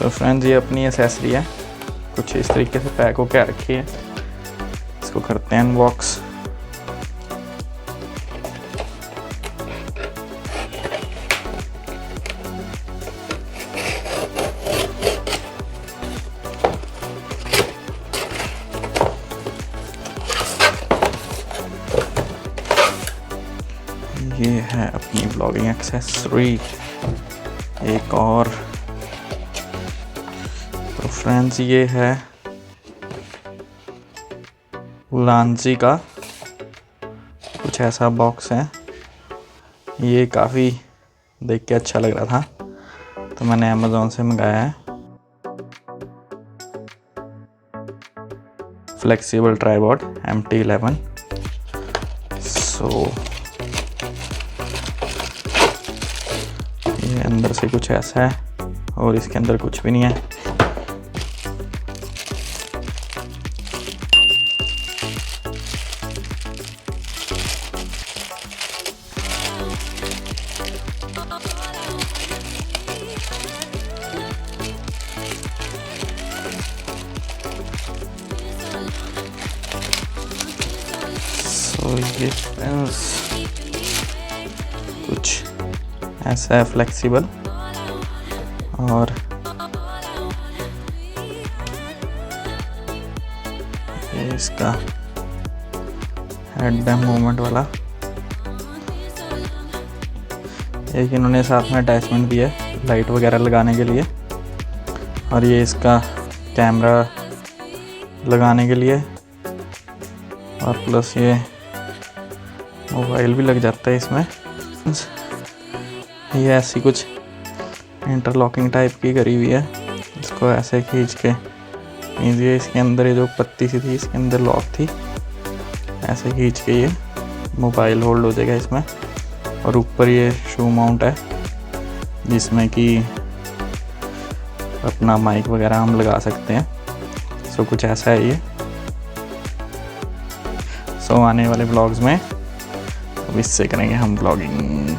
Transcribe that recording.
So friends, ये अपनी accessory है, कुछ इस तरीके से पैक होके रखी है। इसको करते हैं अनबॉक्स। ये है अपनी ब्लॉगिंग एक्सेसरी एक और। तो फ्रेंड्स, ये है उलांजी का कुछ ऐसा बॉक्स है। ये काफ़ी देख के अच्छा लग रहा था, तो मैंने अमेज़ॉन से मंगाया है। Flexible tripod MT11। सो ये अंदर से कुछ ऐसा है और इसके अंदर कुछ भी नहीं है। तो ये कुछ ऐसा है फ्लेक्सिबल, और ये इसका हेड बैम मूवमेंट वाला। एक इन्होंने साथ में अटैचमेंट दिया है लाइट वगैरह लगाने के लिए, और ये इसका कैमरा लगाने के लिए, और प्लस ये मोबाइल भी लग जाता है इसमें। ये ऐसी कुछ इंटरलॉकिंग टाइप की करी हुई है। इसको ऐसे खींच के ये इसके अंदर ये जो पत्ती सी थी इसके अंदर लॉक थी, ऐसे खींच के ये मोबाइल होल्ड हो जाएगा इसमें। और ऊपर ये शू माउंट है जिसमें कि अपना माइक वगैरह हम लगा सकते हैं। सो कुछ ऐसा है ये। सो आने वाले ब्लॉग्स में अब इससे करेंगे हम ब्लॉगिंग।